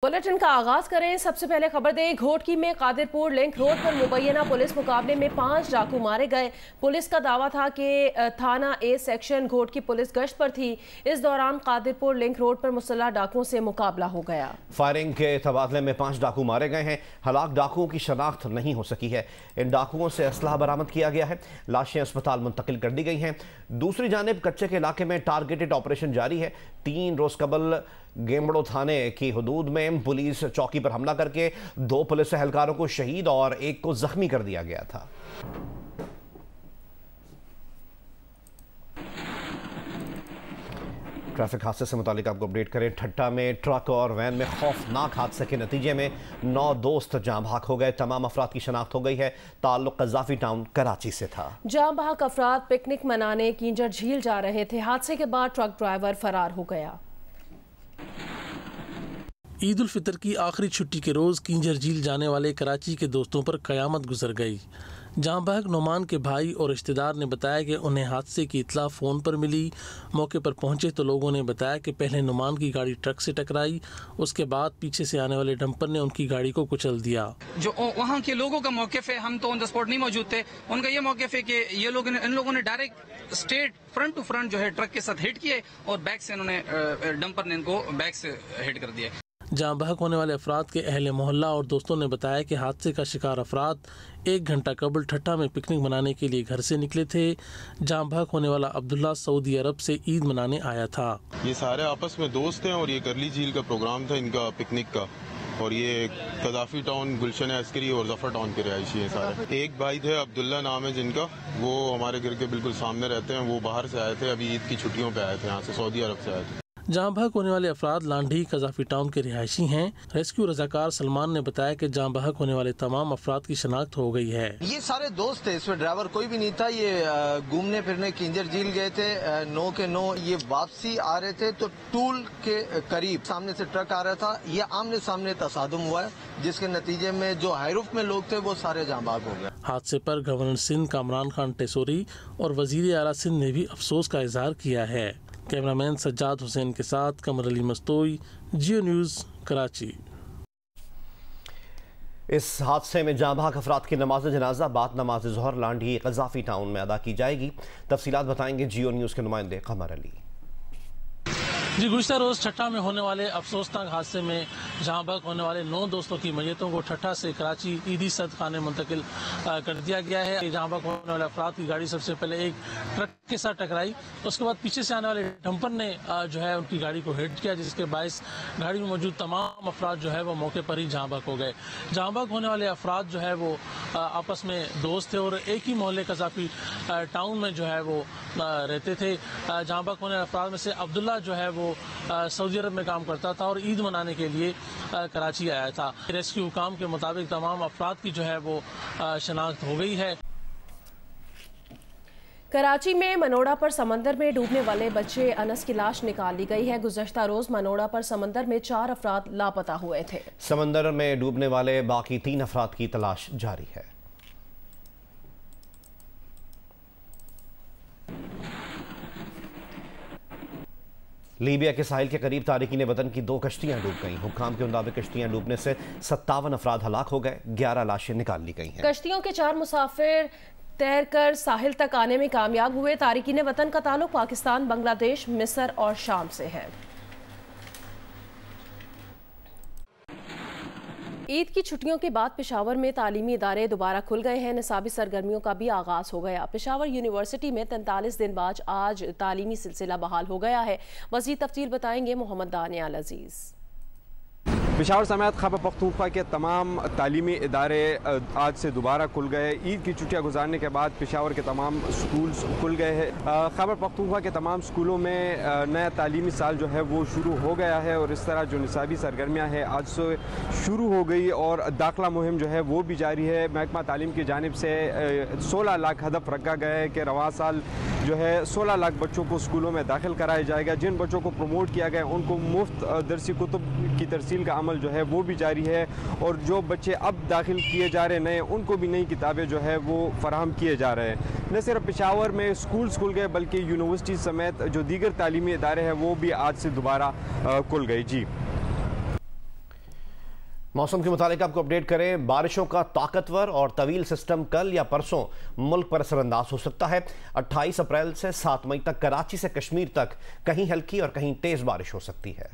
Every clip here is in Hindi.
बुलेटिन का आगाज करें। सबसे पहले खबर दें, घोटकी में कादिरपुर लिंक रोड पर मुबैना पुलिस मुकाबले में 5 डाकू मारे गए। पुलिस का दावा था कि थाना ए सेक्शन घोटकी पुलिस गश्त पर थी। इस दौरान कादिरपुर लिंक रोड पर मुसल्लह डाकुओं से मुकाबला हो गया। फायरिंग के तबादले में 5 डाकू मारे गए हैं। हलाक डाकुओं की शनाख्त नहीं हो सकी है। इन डाकुओं से असलहा बरामद किया गया है। लाशें अस्पताल मुंतकिल कर दी गई हैं। दूसरी जानिब कच्चे के इलाके में टारगेटेड ऑपरेशन जारी है। 3 रोज कबल गेमड़ो थाने की हदूद में पुलिस चौकी पर हमला करके 2 पुलिस एहलकारों को शहीद और 1 को जख्मी कर दिया गया था। ट्रैफिक हादसे से मुतालिक आपको अपडेट करें। ठट्टा में ट्रक और वैन में खौफनाक हादसे के नतीजे में 9 दोस्त जाँ बहक हो गए। तमाम अफराद की शनाख्त हो गई है। ताल्लुक कज़ाफी टाउन कराची से था। जाँ बहक अफराद पिकनिक मनाने किंजर झील जा रहे थे। हादसे के बाद ट्रक ड्राइवर फरार हो गया। ईद उल फितर की आखिरी छुट्टी के रोज़ किंजर झील जाने वाले कराची के दोस्तों पर क़यामत गुजर गई। जाँ बहक नोमान के भाई और रिश्तेदार ने बताया कि उन्हें हादसे की इत्तला फ़ोन पर मिली। मौके पर पहुंचे तो लोगों ने बताया कि पहले नोमान की गाड़ी ट्रक से टकराई, उसके बाद पीछे से आने वाले डंपर ने उनकी गाड़ी को कुचल दिया। जो वहाँ के लोगों का मौक़िफ़ है, हम तो ऑन द स्पॉट नहीं मौजूद थे, उनका ये मौक़िफ़ है कि इन लोगों ने direct straight front to front जो है ट्रक के साथ हिट किए और बैक से इन्होंने डंपर ने इनको बैक से हिट कर दिया। जाँ बहक होने वाले अफराद के अहले मोहल्ला और दोस्तों ने बताया कि हादसे का शिकार अफराद 1 घंटा कबल ठट्टा में पिकनिक मनाने के लिए घर से निकले थे। जाँ बहक होने वाला अब्दुल्ला सऊदी अरब से ईद मनाने आया था। ये सारे आपस में दोस्त हैं और ये करली झील का प्रोग्राम था इनका पिकनिक का, और ये कज़ाफी टाउन, गुलशन अस्करी और जफर टाउन के रहायशी हैं सारे। एक भाई थे अब्दुल्ला नाम है जिनका, वो हमारे घर के बिल्कुल सामने रहते हैं। वो बाहर से आए थे, अभी ईद की छुट्टियों पे आए थे, यहाँ से सऊदी अरब से आए थे। जाँ बहक होने वाले अफराद लांडी कज़ाफी टाउन के रिहायशी हैं। रेस्क्यू रजाकार सलमान ने बताया कि जाँ बहक होने वाले तमाम अफराद की शनाख्त हो गई है। ये सारे दोस्त थे, इसमें ड्राइवर कोई भी नहीं था। ये घूमने फिरने किंजर झील गए थे। 9 के 9 ये वापसी आ रहे थे तो टूल के करीब सामने से ट्रक आ रहा था। ये आमने सामने तसादुम हुआ है, जिसके नतीजे में जो हाईरूफ में लोग थे वो सारे जाँ बहक हो गए। हादसे पर गवर्नर सिंध कामरान खान टेसोरी और वजीर आला सिंध ने भी अफसोस का इजहार किया है। कैमरामैन सज्जाद हुसैन के साथ कमर अली मस्तोई, जियो न्यूज़, कराची। इस हादसे में जाँ बहक अफराद की नमाज जनाजा बाद नमाज ज़ोहर लांडी कज़ाफी टाउन में अदा की जाएगी। तफसीलात बताएंगे जियो न्यूज़ के नुमाइंदे कमर अली। जी, गुज़िश्ता रोज़ ठट्टा में होने वाले अफसोसनाक हादसे में जाँ बहक होने वाले 9 दोस्तों की मैयतों को ठट्टा से कराची ईदी सदखाने मुंतकिल कर दिया गया है। जाँ बहक होने वाले अफराद की गाड़ी सबसे पहले एक ट्रक के साथ टकराई, उसके बाद पीछे से आने वाले डंपर ने जो है उनकी गाड़ी को हिट किया, जिसके बायस गाड़ी में मौजूद तमाम अफराद जो है वो मौके पर ही जाँ बहक हो गए। जाँ बहक होने वाले अफराद जो है वो आपस में दोस्त थे और एक ही मोहल्ले कज़ाफी टाउन में जो है वो रहते थे। जाँ बहक होने वाले अफराद में से अब्दुल्ला जो है वो सऊदी अरब में काम करता था और ईद मनाने के लिए कराची आया था। रेस्क्यू हुकाम के मुताबिक तमाम अफराद की जो है वो शनाख्त हो गई है। कराची में मनोड़ा पर समंदर में डूबने वाले बच्चे अनस की लाश निकाल ली गई है। गुज़श्ता रोज मनोड़ा पर समंदर में 4 अफराद लापता हुए थे। समंदर में डूबने वाले बाकी 3 अफराद की तलाश जारी है। लीबिया के साहिल के करीब तारिकीन वतन की 2 कश्तियां डूब गईं। हुक्काम के मुताबिक कश्तियां डूबने से 57 अफराद हलाक हो गए। 11 लाशें निकाल ली गई हैं। कश्तियों के 4 मुसाफिर तैरकर साहिल तक आने में कामयाब हुए। तारिकीन वतन का ताल्लुक पाकिस्तान, बांग्लादेश, मिस्र और शाम से है। ईद की छुट्टियों के बाद पेशावर में तालीमी इदारे दोबारा खुल गए हैं। निसाबी सरगर्मियों का भी आगाज हो गया। पेशावर यूनिवर्सिटी में 43 दिन बाद आज तालीमी सिलसिला बहाल हो गया है। मज़ीद तफसील बताएंगे मोहम्मद दानियाल अजीज़। पेशावर समेत खैबर पख्तूनख्वा के तमाम तालीमी इदारे आज से दोबारा खुल गए। ईद की छुट्टियां गुजारने के बाद पेशावर के तमाम स्कूल खुल गए हैं। खैबर पख्तूनख्वा के तमाम स्कूलों में नया तालीमी साल जो है वो शुरू हो गया है और इस तरह जो निसाबी सरगर्मियां हैं आज से शुरू हो गई और दाखिला मुहिम जो है वो भी जारी है। महकमा तालीम की जानिब से 16 लाख हदफ रखा गया है कि रवां साल जो है 16 लाख बच्चों को स्कूलों में दाखिल कराया जाएगा। जिन बच्चों को प्रमोट किया गया उनको मुफ्त दरसी कुतुब की तरसील का अमल जो है वो भी जारी है और जो बच्चे अब दाखिल किए जा रहे नए उनको भी नई किताबें जो है वो फराहम किए जा रहे हैं। न सिर्फ पेशावर में स्कूल खुल गए बल्कि यूनिवर्सिटी समेत जो दीगर तालीमी इदारे हैं वो भी आज से दोबारा खुल गए। जी मौसम के मुताबिक आपको अपडेट करें। बारिशों का ताकतवर और तवील सिस्टम कल या परसों मुल्क पर असरअंदाज हो सकता है। 28 अप्रैल से 7 मई तक कराची से कश्मीर तक कहीं हल्की और कहीं तेज बारिश हो सकती है।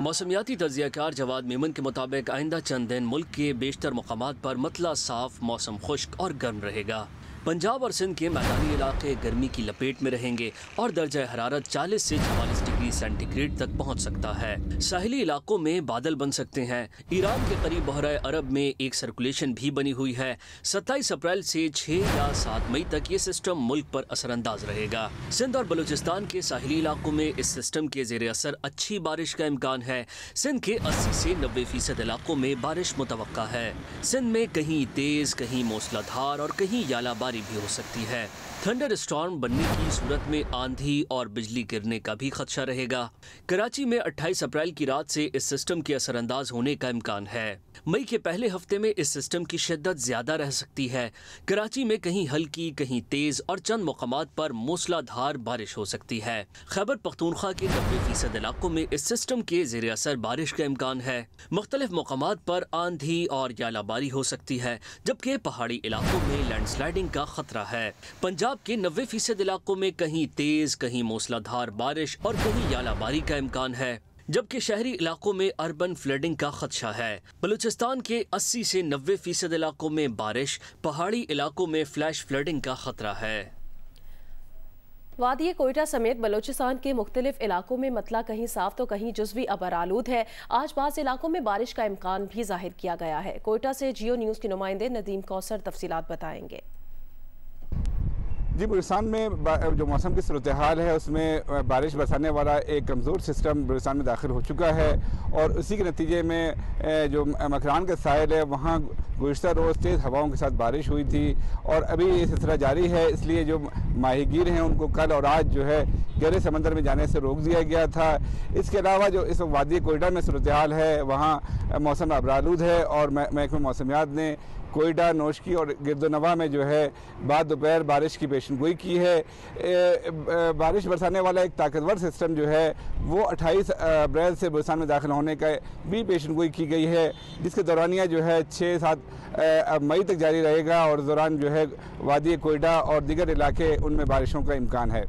मौसमियाती तज्जियाकार जवाद मेमन के मुताबिक आइंदा चंद दिन मुल्क के बेशतर मुकामात पर मतला साफ मौसम खुश्क और गर्म रहेगा। पंजाब और सिंध के मैदानी इलाके गर्मी की लपेट में रहेंगे और दर्जा हरारत 40 से 44 डिग्री सेंटीग्रेड तक पहुंच सकता है। साहिली इलाकों में बादल बन सकते हैं। ईरान के करीब बहरा अरब में एक सर्कुलेशन भी बनी हुई है। 27 अप्रैल से 6 या 7 मई तक ये सिस्टम मुल्क पर असरअंदाज रहेगा। सिंध और बलूचिस्तान के साहिली इलाकों में इस सिस्टम के जेर असर अच्छी बारिश का इम्कान है। सिंध के 80 से 90% इलाकों में बारिश मुतवक्का है। सिंध में कहीं तेज, कहीं मूसलाधार और कहीं यालाबारी भी हो सकती है। थंडर स्टॉर्म बनने की सूरत में आंधी और बिजली गिरने का भी खदशा रहेगा। कराची में 28 अप्रैल की रात से इस सिस्टम के असरअंदाज होने का इम्कान है। मई के पहले हफ्ते में इस सिस्टम की शिद्दत ज्यादा रह सकती है। कराची में कहीं हल्की, कहीं तेज और चंद मकामात पर मूसलाधार बारिश हो सकती है। खैबर पख्तूनख्वा के 90% इलाकों में इस सिस्टम के जेर असर बारिश का इम्कान है। मुख्तलिफ मकामात पर आंधी और यालाबारी हो सकती है, जबकि पहाड़ी इलाकों में लैंडस्लाइडिंग का खतरा है। पंजाब के 90% इलाकों में कहीं तेज, कहीं मूसलाधार बारिश और कहीं यालाबारी का इम्कान है, जबकि शहरी इलाकों में अर्बन फ्लडिंग का खदशा है। बलूचिस्तान के 80 से 90% इलाकों में बारिश, पहाड़ी इलाकों में फ्लैश फ्लडिंग का खतरा है। वादी कोयटा समेत बलूचिस्तान के मुख्तलिफ इलाकों में मतला कहीं साफ तो कहीं जुज़वी अबर आलूद है। आज बाज़ इलाकों में बारिश का इम्कान भी जाहिर किया गया है। कोयटा से जियो न्यूज़ के नुमाइंदे नदीम कौसर तफसीलात बताएंगे। जी, बलूचिस्तान में जो मौसम की सूरत हाल है उसमें बारिश बरसाने वाला एक कमज़ोर सिस्टम बलूचिस्तान में दाखिल हो चुका है और उसी के नतीजे में जो मकरान का साहिल है वहाँ गुज़िश्ता रोज़ तेज़ हवाओं के साथ बारिश हुई थी और अभी ये सिलसिला जारी है। इसलिए जो माहीगीर हैं उनको कल और आज जो है गहरे समंदर में जाने से रोक दिया गया था। इसके अलावा जो इस वादी कोयटा में सूरत हाल है वहाँ मौसम अबरालूद है और महकमा मौसमियात ने कोयटा, नौशकी और गिरदोनवा में जो है बाद दोपहर बारिश की पेशनगोई की है। बारिश बरसाने वाला एक ताकतवर सिस्टम जो है वो 28 अप्रैल से बलूचिस्तान में दाखिल होने का भी पेशनगोई की गई है, जिसके दौरानिया जो है 6-7 मई तक जारी रहेगा और दौरान जो है वादी कोयटा और दीगर इलाके उनमें बारिशों का इम्कान है।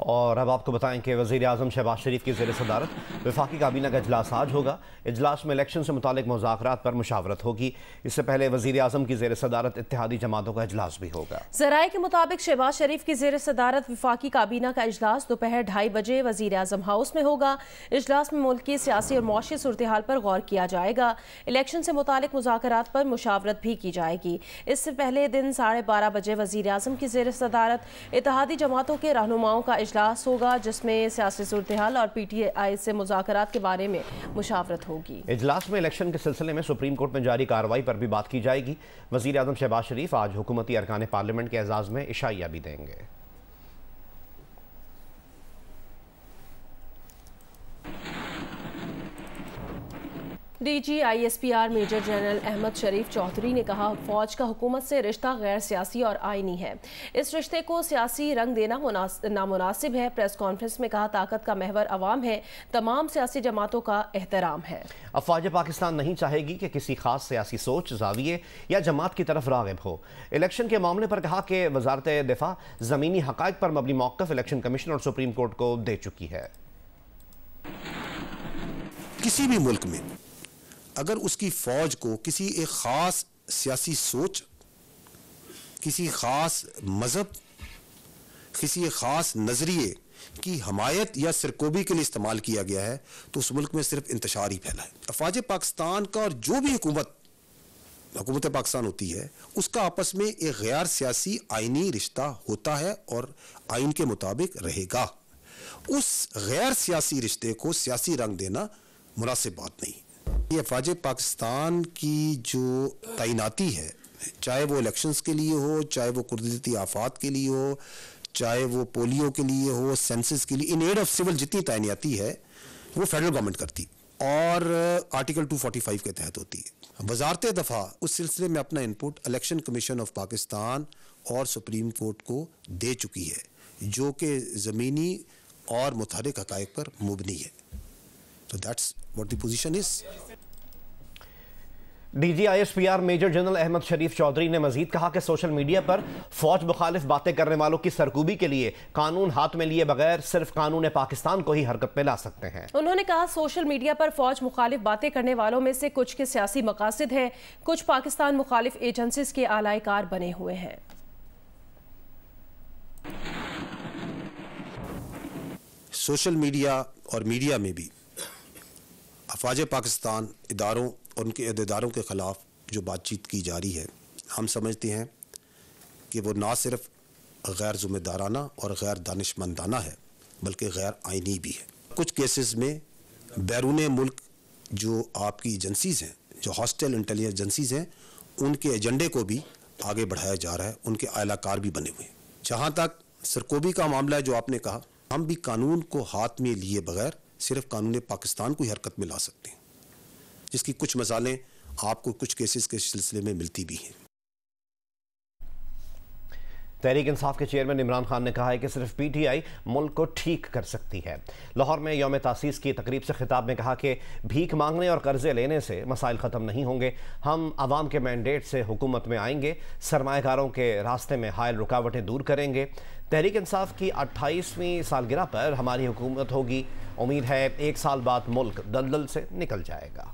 और अब आपको बताएं कि वज़ीर आज़म शहबाज शरीफ की ज़ेर सदारत वफाकी काबीना का इजलास आज होगा। इजलास में इलेक्शन से मुतालिक मुज़ाकरात पर मुशावरत होगी। इससे पहले वज़ीर आज़म की ज़ेर सदारत इत्तेहादी जमातों का इजलास भी होगा। ज़राए के मुताबिक शहबाज शरीफ की ज़ेर सदारत वफाकी काबीना का इजलास दोपहर 2:30 बजे वज़ीर आज़म हाउस में होगा। इजलास में मुल्क की सियासी और मौशी सूरत हाल पर गौर किया जाएगा। इलेक्शन से मुतालिक मुज़ाकरात पर मुशावरत भी की जाएगी। इससे पहले दिन 12:30 बजे वज़ीर आज़म की ज़ेर सदारत इत्तेहादी जमातों के रहनुमाओं का इजलास होगा, जिसमें सियासी सूरत हाल और PTI से मुज़ाकरात के बारे में मुशावरत होगी। इजलास में इलेक्शन के सिलसिले में सुप्रीम कोर्ट में जारी कार्रवाई पर भी बात की जाएगी। वज़ीर आज़म शहबाज शरीफ आज हुकूमती अरकान पार्लियामेंट के एजाज़ में इशाइया भी देंगे। DG ISPR major general Ahmed Sharif Chaudhry ने कहा, फौज का हुकूमत से रिश्ता गैर सियासी और आईनी है। इस रिश्ते को सियासी रंग देना नामुनासिब है। प्रेस कॉन्फ्रेंस में कहा, ताकत का महवर अवाम है, तमाम सियासी जमातों का एहतराम है। अफवाज पाकिस्तान नहीं चाहेगी कि किसी खास सियासी सोच, जाविये या जमात की तरफ राग़िब हो। इलेक्शन के मामले पर कहा कि वजारत दिफा ज़मीनी हक़ाइक़ पर मबनी मौक़िफ़ इलेक्शन कमीशन और सुप्रीम कोर्ट को दे चुकी है। किसी भी मुल्क में अगर उसकी फौज को किसी एक खास सियासी सोच, किसी खास मजहब, किसी खास नजरिए की हमायत या सरकोबी के लिए इस्तेमाल किया गया है तो उस मुल्क में सिर्फ इंतशार ही फैला है। अफवाज पाकिस्तान का और जो भी हुकूमत पाकिस्तान होती है उसका आपस में एक गैर सियासी आईनी रिश्ता होता है और आइन के मुताबिक रहेगा। उस गैर सियासी रिश्ते को सियासी रंग देना मुनासिब बात नहीं। ये अफवाज पाकिस्तान की जो तैनाती है, चाहे वो इलेक्शंस के लिए हो, चाहे वो कुदरती आफात के लिए हो, चाहे वो पोलियो के लिए हो, सेंसस के लिए, इन एड ऑफ सिविल जितनी तैनाती है वो फेडरल गवर्नमेंट करती और आर्टिकल 245 के तहत होती है। वजारत दफा उस सिलसिले में अपना input election commission of Pakistan और सुप्रीम कोर्ट को दे चुकी है, जो कि ज़मीनी और मुतहरिक हक़ाइक़ पर मुबनी है। तो that's what the position is. DGISPR major general Ahmed Sharif Chaudhry ने मजीद कहा कि सोशल मीडिया पर फौज मुखालिफ बातें करने वालों की सरकूबी के लिए कानून हाथ में लिए बगैर सिर्फ कानून पाकिस्तान को ही हरकत में ला सकते हैं। उन्होंने कहा सोशल मीडिया पर फौज मुखालिफ बातें करने वालों में से कुछ के सियासी मकासद हैं, कुछ पाकिस्तान मुखालिफ एजेंसीज के आलाकार बने हुए हैं। सोशल मीडिया और मीडिया में भी अफवाज पाकिस्तान इदारों और उनके अहदेदारों के ख़िलाफ़ जो बातचीत की जा रही है, हम समझते हैं कि वो ना सिर्फ गैर ज़िम्मेदाराना और गैर दानिशमंदाना है बल्कि गैर आइनी भी है। कुछ केसेस में बैरून मुल्क जो आपकी एजेंसीज़ हैं, जो हॉस्टाइल इंटेलिजेंस एजेंसीज़ हैं, उनके एजेंडे को भी आगे बढ़ाया जा रहा है, उनके आलाकार भी बने हुए हैं। जहाँ तक सरकोबी का मामला है जो आपने कहा, हम भी कानून को हाथ में लिए बगैर सिर्फ कानून पाकिस्तान को ही हरकत में ला सकते हैं, जिसकी कुछ मिसालें आपको कुछ केसेस के सिलसिले में मिलती भी हैं। तहरीक इंसाफ के चेयरमैन इमरान खान ने कहा है कि सिर्फ PTI मुल्क को ठीक कर सकती है। लाहौर में यौम तासीस की तकरीब से खिताब में कहा कि भीख मांगने और कर्जे लेने से मसाइल ख़त्म नहीं होंगे, हम आवाम के मैंडेट से हुकूमत में आएंगे, सरमाएकारों के रास्ते में हायल रुकावटें दूर करेंगे। तहरीक इंसाफ की 28वीं सालगिरह पर हमारी हुकूमत होगी, उम्मीद है 1 साल बाद मुल्क दलदल से निकल जाएगा।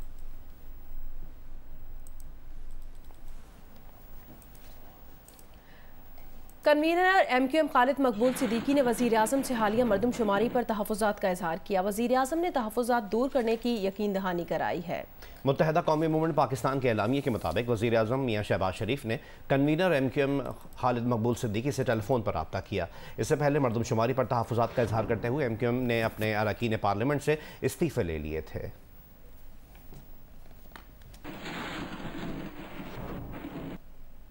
कन्वीनर MQM खालिद मकबूल सिद्दीकी ने वज़ीर आज़म से हालिया मरदमशुमारी पर तहफ़्फ़ुज़ात का इज़हार किया। वज़ीर आज़म ने तहफ़्फ़ुज़ात दूर करने की यकीन दहानी कराई है। मुत्तहदा कौमी मूवमेंट पाकिस्तान के एलामिये के मुताबिक वज़ीर आज़म मियाँ शहबाज शरीफ ने कन्वीनर MQM खालिद मकबूल सिद्दीकी से टेलीफोन पर रब्ता किया। इससे पहले मरदमशुमारी पर तहफ़्फ़ुज़ात का इज़हार करते हुए MQM ने अपने अरकान पार्लियामेंट से इस्तीफ़े ले लिए थे।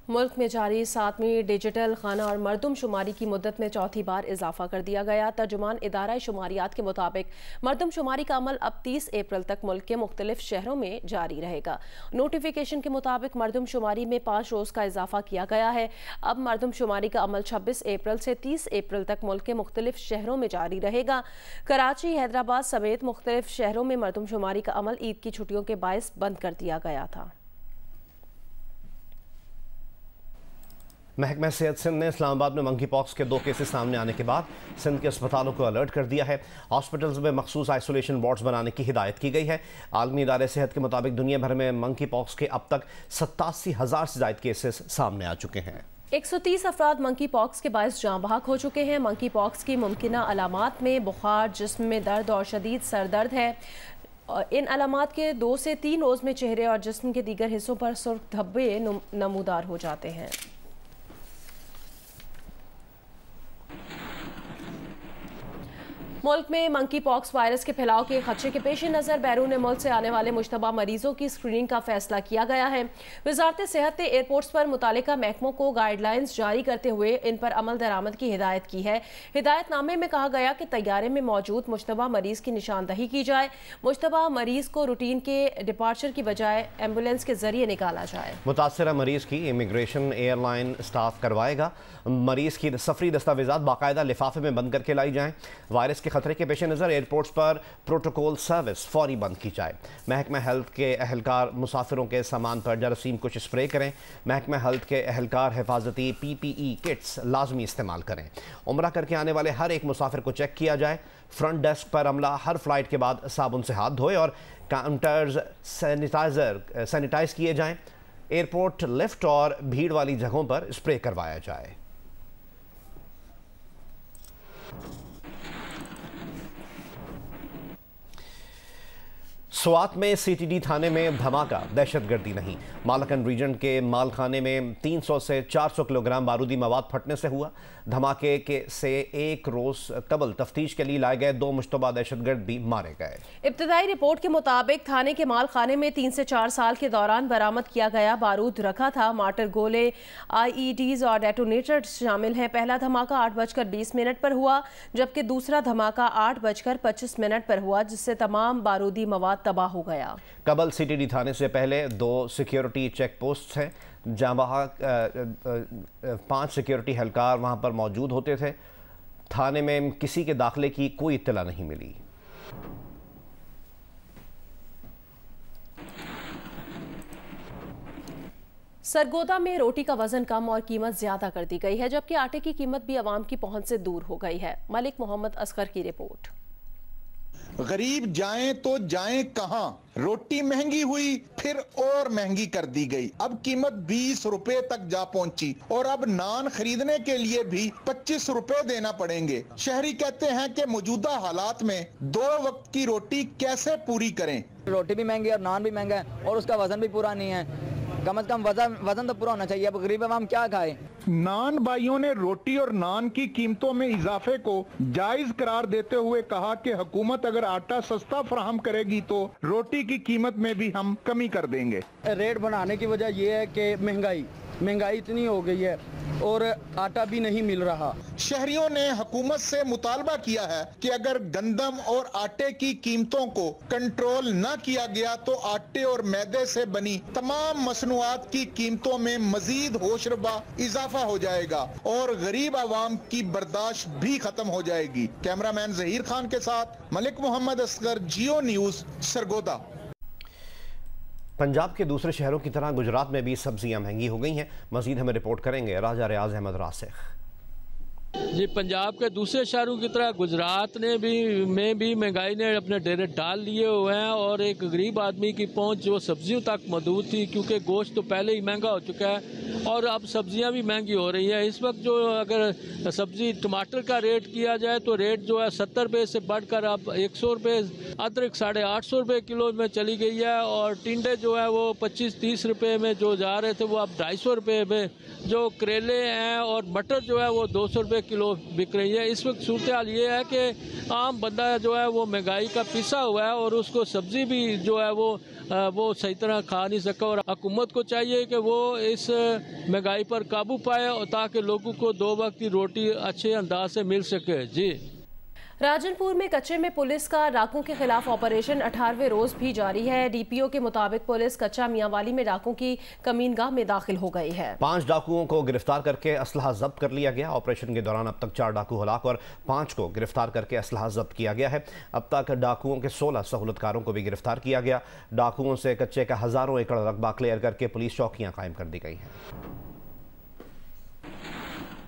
मुल्क में जारी 7वीं डिजिटल खाना और मरदमशुमारी की मुद्दत में चौथी बार इजाफा कर दिया गया। तर्जुमान इदारा शुमारियात के मुताबिक मरदमशुमारी का अमल अब 30 अप्रैल तक मुल्क के मुख्तलिफ शहरों में जारी रहेगा। नोटिफिकेशन के मुताबिक मरदमशुमारी में 5 रोज़ का इजाफा किया गया है। अब मरदमशुमारी का अमल 26 अप्रैल से 30 अप्रैल तक मुल्क के मुख्तलिफ शहरों में जारी रहेगा। कराची, हैदराबाद समेत मुख्तलिफ शहरों में मरदमशुमारी का अमल ईद की छुट्टियों के बायस बंद कर दिया गया था। महकमा सेहत सिंध ने इस्लामाबाद में मंकी पॉक्स के 2 केसेस सामने आने के बाद सिंध के अस्पतालों को अलर्ट कर दिया है। हॉस्पिटल्स में मखसूस आइसोलेशन वार्ड्स बनाने की हिदायत की गई है। आलमी इदारे सेहत के मुताबिक दुनिया भर में मंकी पॉक्स के अब तक 87,000 से ज़ायद केसेस सामने आ चुके हैं। 130 अफराद मंकी पॉक्स के बायस जाँ बहक हो चुके हैं। मंकी पॉक्स की मुमकिना अलामात में बुखार, जिस्म में दर्द और शदीद सर दर्द है। इन अलामात के 2 से 3 रोज़ में चेहरे और जिस्म के दीगर हिस्सों पर सुर्ख धब्बे नमूदार हो जाते हैं। मुल्क में मंकी पॉक्स वायरस के फैलाव के खदशे के पेश नज़र बैरून मुल्क से आने वाले मुश्तबा मरीजों की स्क्रीनिंग का फैसला किया गया है। वजारत सेहत ने एयरपोर्ट्स पर मुतालिका महकमों को गाइडलाइंस जारी करते हुए इन पर अमल दरामद की हिदायत की है। हिदायतनामे में कहा गया कि तैयारे में मौजूद मुश्तबा मरीज की निशानदही की जाए। मुश्तबा मरीज को रूटीन के डिपार्चर की बजाय एम्बुलेंस के जरिए निकाला जाए। मुतासरा मरीज की इमिग्रेशन एयरलाइन स्टाफ करवाएगा। मरीज की सफरी दस्तावेजात बाकायदा लिफाफे में बंद करके लाई जाएं। वायरस के खतरे के पेश नज़र एयरपोर्ट्स पर प्रोटोकॉल सर्विस फौरी बंद की जाए। महकमा हेल्थ के अहलकार मुसाफिरों के सामान पर जरासीम कुछ स्प्रे करें। महकमा हेल्थ के अहलकार हिफाजती PPE किट्स लाजमी इस्तेमाल करें। उम्रा करके आने वाले हर एक मुसाफिर को चेक किया जाए। फ्रंट डेस्क पर अमला हर फ्लाइट के बाद साबुन से हाथ धोए और काउंटर्स सैनिटाइज किए जाएं। एयरपोर्ट लिफ्ट और भीड़ वाली जगहों पर स्प्रे करवाया जाए। स्वात में CTD थाने में धमाका, दहशतगर्दी नहीं। मालकन रीजन के मालखाने में 300 से 400 किलोग्राम बारूदी मवाद फटने से हुआ। धमाके के से 1 रोज कबल तफ्तीश के लिए लाए गए 2 मुश्तबा दहशतगर्द भी मारे गए। इब्तदाई रिपोर्ट के मुताबिक थाने के मालखाने में 3 से 4 साल के दौरान बरामद किया गया बारूद रखा था। मार्टर गोले, IEDs और डेटोनेटर शामिल हैं। पहला धमाका 8:20 पर हुआ, जबकि दूसरा धमाका 8:25 पर हुआ, जिससे तमाम बारूदी मवाद तबाह हो गया। कबल CTD थाने से पहले 2 सिक्योरिटी चेक पोस्ट हैं, जहाँ 5 सिक्योरिटी एहलकार वहाँ पर मौजूद होते थे। थाने में किसी के दाखिले की कोई इत्तला नहीं मिली। सरगोदा में रोटी का वजन कम और कीमत ज्यादा कर दी गई है, जबकि आटे की कीमत भी आवाम की पहुंच से दूर हो गई है। मलिक मोहम्मद असगर की रिपोर्ट। गरीब जाएं तो जाएं कहां? रोटी महंगी हुई, फिर और महंगी कर दी गई। अब कीमत 20 रुपए तक जा पहुंची और अब नान खरीदने के लिए भी 25 रुपए देना पड़ेंगे। शहरी कहते हैं कि मौजूदा हालात में 2 वक्त की रोटी कैसे पूरी करें। रोटी भी महंगी और नान भी महंगा है और उसका वजन भी पूरा नहीं है। कम से कम वजन तो पूरा होना चाहिए। अब गरीब आवाम क्या खाए? नान भाइयों ने रोटी और नान की कीमतों में इजाफे को जायज करार देते हुए कहा कि हुकूमत अगर आटा सस्ता फराहम करेगी तो रोटी की कीमत में भी हम कमी कर देंगे। रेट बढ़ाने की वजह यह है कि महंगाई इतनी हो गई है और आटा भी नहीं मिल रहा। शहरियों ने हुकूमत से मुतालबा किया है कि अगर गंदम और आटे की कीमतों को कंट्रोल न किया गया तो आटे और मैदे से बनी तमाम मसनूआत की कीमतों में मजीद होशरबा इजाफा हो जाएगा और गरीब आवाम की बर्दाश्त भी खत्म हो जाएगी। कैमरामैन जहीर खान के साथ मलिक मोहम्मद असगर, जियो न्यूज, सरगोदा। पंजाब के दूसरे शहरों की तरह गुजरात में भी सब्जियां महंगी हो गई हैं। मजीद हमें रिपोर्ट करेंगे राजा रियाज अहमद रासिख। जी, पंजाब के दूसरे शहरों की तरह गुजरात में भी महंगाई ने अपने डेरे डाल लिए हुए हैं और एक गरीब आदमी की पहुंच जो सब्जियों तक महदूद थी, क्योंकि गोश्त तो पहले ही महंगा हो चुका है और अब सब्जियां भी महंगी हो रही हैं। इस वक्त जो अगर सब्जी टमाटर का रेट किया जाए तो रेट जो है 70 रुपये से बढ़कर अब 100 रुपये, अदरक 850 रुपये किलो में चली गई है और टिंडे जो है वो 25-30 रुपये में जो जा रहे थे वो अब 250 रुपये में। जो करेले हैं और मटर जो है वो 200 रुपये किलो बिक रही है। इस वक्त सूरत हाल ये है कि आम बंदा जो है वो महंगाई का पिसा हुआ है और उसको सब्जी भी जो है वो सही तरह खा नहीं सका और हुकूमत को चाहिए कि वो इस महंगाई पर काबू पाए ताकि लोगों को 2 वक्त की रोटी अच्छे अंदाज से मिल सके। जी, राजनपुर में कच्चे में पुलिस का डाकुओं के खिलाफ ऑपरेशन 18वें रोज भी जारी है। डीपीओ के मुताबिक पुलिस कच्चा मियांवाली में डाकुओं की कमीनगाह में दाखिल हो गई है। 5 डाकुओं को गिरफ्तार करके असलहा जब्त कर लिया गया। ऑपरेशन के दौरान अब तक 4 डाकू हलाक और 5 को गिरफ्तार करके असलहा जब्त किया गया है। अब तक डाकुओं के 16 सहूलतकारों को भी गिरफ्तार किया गया। डाकुओं से कच्चे का हजारों एकड़ रकबा क्लियर करके पुलिस चौकियां कायम कर दी गई हैं।